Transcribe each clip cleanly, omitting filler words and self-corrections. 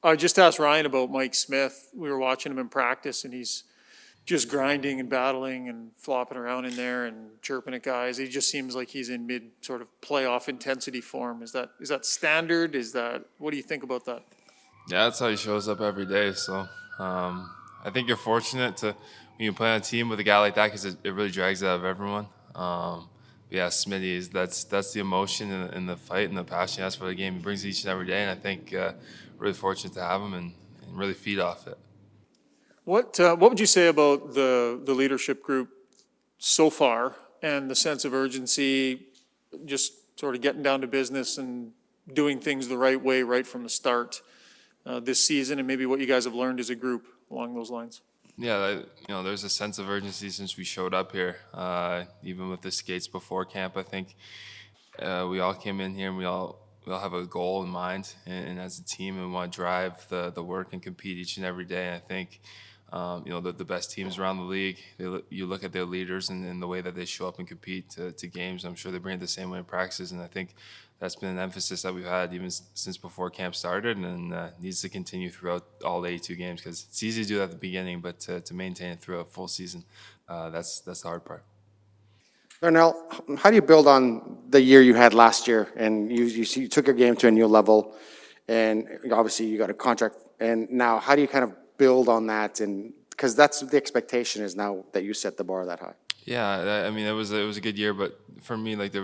I just asked Ryan about Mike Smith. We were watching him in practice, and he's just grinding and battling and flopping around in there and chirping at guys. He just seems like he's in mid sort of playoff intensity form. Is that standard? What do you think about that? Yeah, that's how he shows up every day. So I think you're fortunate to when you play on a team with a guy like that because it really drags it out of everyone. Yeah, Smitty that's the emotion and the fight and the passion he has for the game. He brings it each and every day, and I think really fortunate to have him and really feed off it. What would you say about the leadership group so far and the sense of urgency, just sort of getting down to business and doing things the right way right from the start this season, and maybe what you guys have learned as a group along those lines? Yeah, there's a sense of urgency since we showed up here. Even with the skates before camp, I think we all came in here and we all have a goal in mind, and as a team, we want to drive the work and compete each and every day. And I think the best teams around the league, you look at their leaders and the way that they show up and compete to games. I'm sure they bring it the same way in practices, and I think that's been an emphasis that we've had even since before camp started, and needs to continue throughout all 82 games because it's easy to do that at the beginning, but to maintain it through a full season, that's the hard part. Darnell, how do you build on the year you had last year? And you took your game to a new level, and obviously you got a contract. And now, how do you kind of build on that? And because that's the expectation is now that you set the bar that high. Yeah, I mean it was a good year, but for me, like I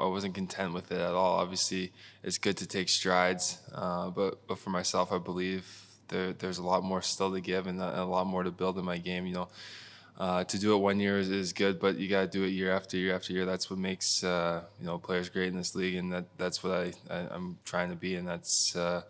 wasn't content with it at all. Obviously, it's good to take strides, but for myself, I believe there's a lot more still to give and a lot more to build in my game. To do it 1 year is good, but you got to do it year after year after year. That's what makes players great in this league, and that's what I'm trying to be, and that's the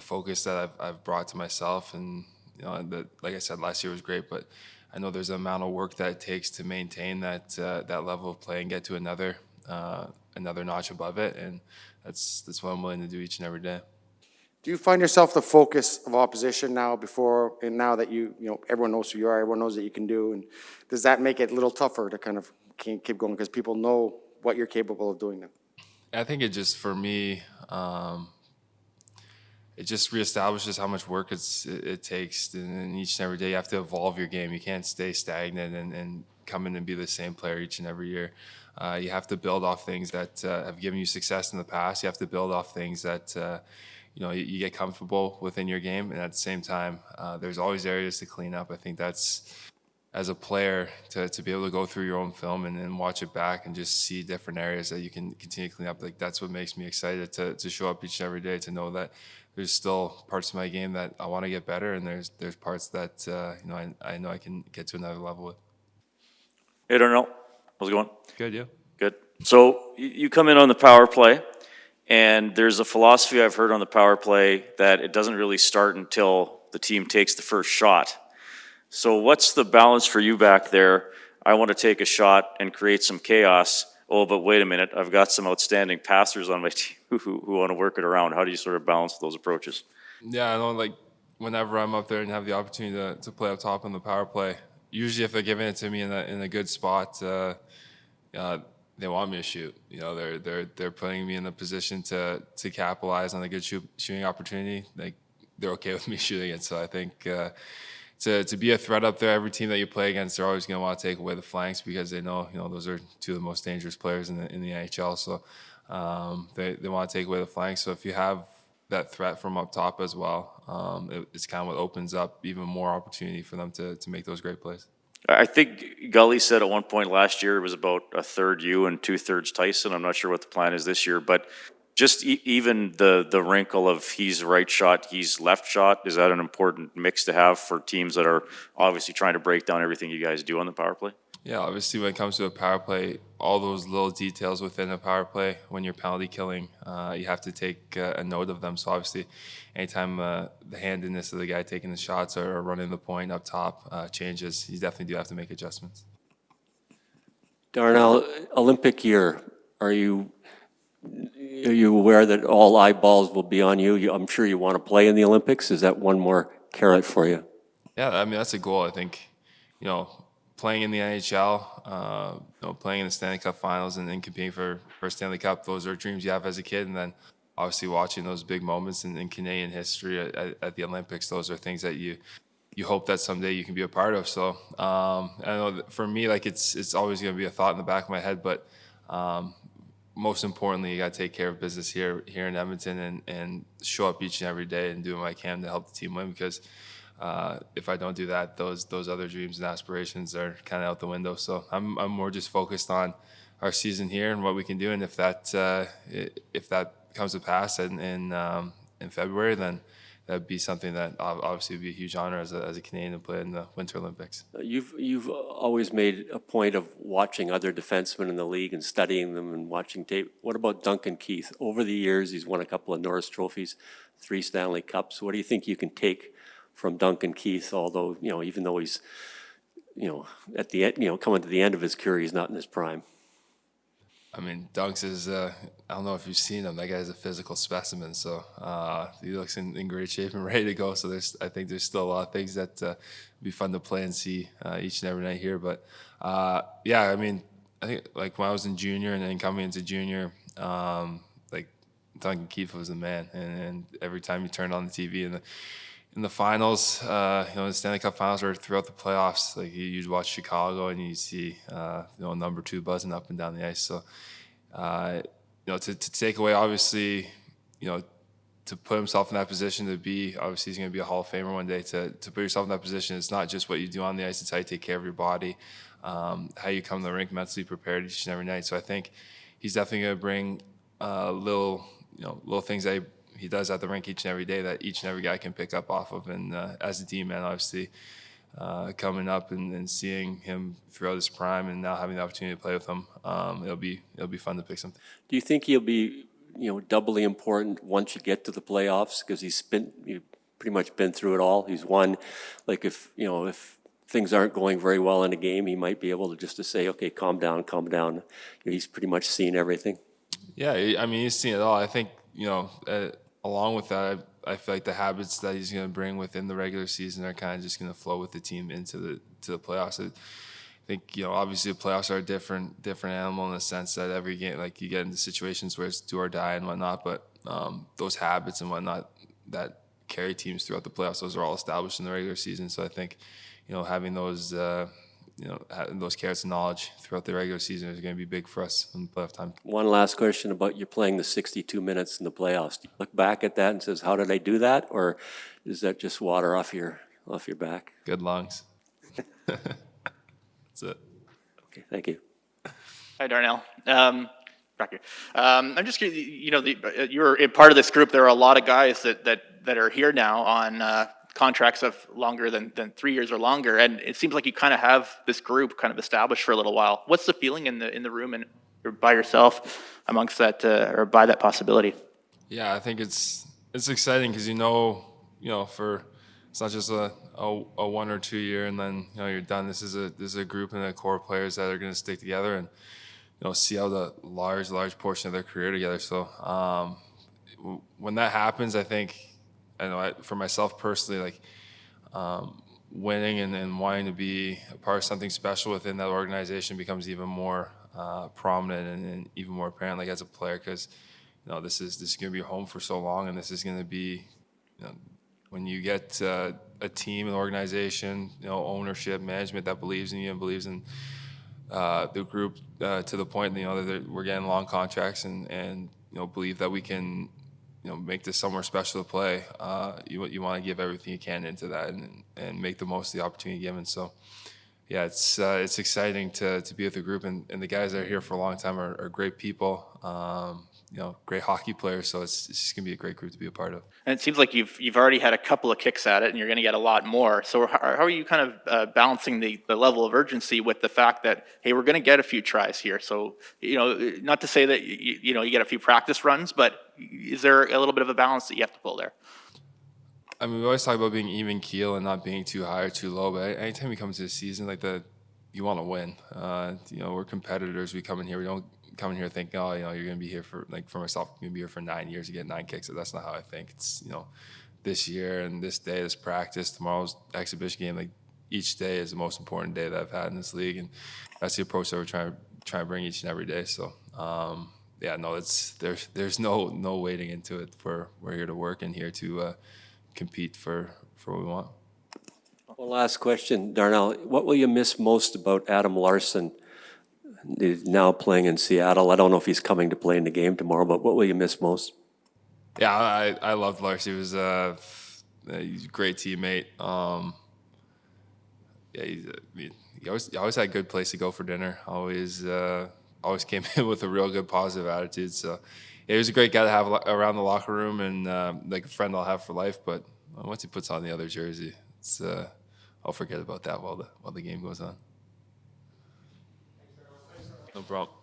focus that I've brought to myself. And like I said, last year was great, but I know there's an amount of work that it takes to maintain that level of play and get to another notch above it, and that's what I'm willing to do each and every day. Do you find yourself the focus of opposition now now that everyone knows who you are, everyone knows that you can do, and does that make it a little tougher to kind of keep going because people know what you're capable of doing now? I think it just, for me, it just reestablishes how much work it takes, and each and every day you have to evolve your game. You can't stay stagnant and come in and be the same player each and every year. You have to build off things that have given you success in the past. You have to build off things that you get comfortable within your game, and at the same time, there's always areas to clean up. I think that's, as a player, to be able to go through your own film and watch it back and just see different areas that you can continue to clean up. Like, that's what makes me excited to show up each and every day, to know that there's still parts of my game that I want to get better, and there's parts that I know I can get to another level with. Hey, Darnell, how's it going? Good, yeah. Good. So you come in on the power play, and there's a philosophy I've heard on the power play that it doesn't really start until the team takes the first shot. So what's the balance for you back there? I want to take a shot and create some chaos. Oh, but wait a minute, I've got some outstanding passers on my team who want to work it around. How do you sort of balance those approaches? Yeah, I know, like, whenever I'm up there and have the opportunity to play up top on the power play, usually if they're giving it to me in a good spot, they want me to shoot. They're putting me in a position to capitalize on a good shooting opportunity. Like, they're okay with me shooting it. So I think to be a threat up there, every team that you play against, they're always going to want to take away the flanks because they know those are two of the most dangerous players in the NHL. So they want to take away the flanks. So if you have that threat from up top as well, it's kind of what opens up even more opportunity for them to make those great plays. I think Gully said at one point last year it was about a third you and 2/3 Tyson. I'm not sure what the plan is this year, but just even the wrinkle of he's right shot, he's left shot, is that an important mix to have for teams that are obviously trying to break down everything you guys do on the power play? Yeah, obviously when it comes to a power play, all those little details within a power play, when you're penalty killing, you have to take a note of them. So obviously, anytime the handedness of the guy taking the shots or running the point up top changes, you definitely do have to make adjustments. Darnell, Olympic year, are you aware that all eyeballs will be on you? I'm sure you want to play in the Olympics. Is that one more carrot for you? Yeah, I mean, that's a goal. I think, playing in the NHL, playing in the Stanley Cup Finals and then competing for Stanley Cup, those are dreams you have as a kid. And then obviously watching those big moments in Canadian history at the Olympics, those are things that you hope that someday you can be a part of. So I know that for me, like it's always going to be a thought in the back of my head, but most importantly, you got to take care of business here in Edmonton and show up each and every day and do what I can to help the team win, because if I don't do that, those other dreams and aspirations are kind of out the window. So I'm more just focused on our season here and what we can do, and if that comes to pass in February, then that'd be something that obviously would be a huge honor as a Canadian to play in the Winter Olympics. You've always made a point of watching other defensemen in the league and studying them and watching tape. What about Duncan Keith? Over the years, he's won a couple of Norris trophies, 3 Stanley Cups. What do you think you can take from Duncan Keith? Although, even though he's, at the end, coming to the end of his career, he's not in his prime. I mean, Dunks is, I don't know if you've seen him, that guy's a physical specimen. So he looks in great shape and ready to go. So I think there's still a lot of things that would be fun to play and see each and every night here. But yeah, I mean, I think like when I was in junior and then coming into junior, like Duncan Keith was the man. And every time you turned on the TV in the finals, the Stanley Cup finals or throughout the playoffs, like you'd watch Chicago and you'd see, number 2 buzzing up and down the ice. So, to take away, obviously, to put himself in that position to be, obviously he's going to be a Hall of Famer one day, to put yourself in that position, it's not just what you do on the ice, it's how you take care of your body, how you come to the rink mentally prepared each and every night. So I think he's definitely going to bring little things that he does at the rink each and every day that each and every guy can pick up off of. And as a team man, obviously, coming up and seeing him throughout his prime and now having the opportunity to play with him, it'll be fun to pick something. Do you think he'll be, doubly important once you get to the playoffs? Because you've pretty much been through it all. He's won. Like if things aren't going very well in a game, he might be able to say, okay, calm down. He's pretty much seen everything. Yeah, I mean, he's seen it all. I think, along with that, I feel like the habits that he's going to bring within the regular season are kind of just going to flow with the team into the playoffs. I think, obviously the playoffs are a different animal in the sense that every game, like you get into situations where it's do or die and whatnot, but those habits and whatnot that carry teams throughout the playoffs, those are all established in the regular season. So I think, having those carrots of knowledge throughout the regular season is going to be big for us in playoff time. One last question about you playing the 62 minutes in the playoffs. Do you look back at that and says, how did I do that? Or is that just water off your back? Good lungs. That's it. Okay, thank you. Hi, Darnell. Back here. I'm just curious, you're part of this group. There are a lot of guys that are here now on contracts of longer than 3 years or longer, and it seems like you kind of have this group kind of established for a little while. What's the feeling in the room and you're by yourself amongst that or by that possibility? Yeah, I think it's exciting because for it's not just a 1 or 2 year and then you're done. This is a group and a core of players that are going to stick together and see out a large portion of their career together. So when that happens, I think for myself personally, like winning and wanting to be a part of something special within that organization becomes even more prominent and even more apparent, like as a player, because this is going to be your home for so long, and this is going to be when you get a team, an organization, ownership, management that believes in you and believes in the group to the point that we're getting long contracts and believe that we can make this somewhere special to play. You want to give everything you can into that and make the most of the opportunity given. So yeah, it's exciting to be with the group, and the guys that are here for a long time are great people, great hockey players. So it's just gonna be a great group to be a part of. And it seems like you've already had a couple of kicks at it, and you're going to get a lot more. So how are you kind of balancing the level of urgency with the fact that, hey, we're going to get a few tries here? So not to say that you get a few practice runs, but is there a little bit of a balance that you have to pull there? I mean, we always talk about being even keel and not being too high or too low, but anytime you come into the season you want to win. We're competitors. We come in here. We don't come in here thinking, you're going to be here for, like for myself, I'm going to be here for 9 years to get 9 kicks. That's not how I think. It's, this year and this day, this practice, tomorrow's exhibition game, like each day is the most important day that I've had in this league. And that's the approach that we're trying to bring each and every day. So, yeah, no, there's no waiting into it. We're here to work and here to compete for what we want. One last question, Darnell. What will you miss most about Adam Larsson? He's now playing in Seattle. I don't know if he's coming to play in the game tomorrow, but what will you miss most? Yeah, I loved Lars. He was he's a great teammate. Yeah, he always had a good place to go for dinner. Always came in with a real good positive attitude. So yeah, he was a great guy to have around the locker room and like a friend I'll have for life. But once he puts on the other jersey, it's I'll forget about that while the game goes on. No problem.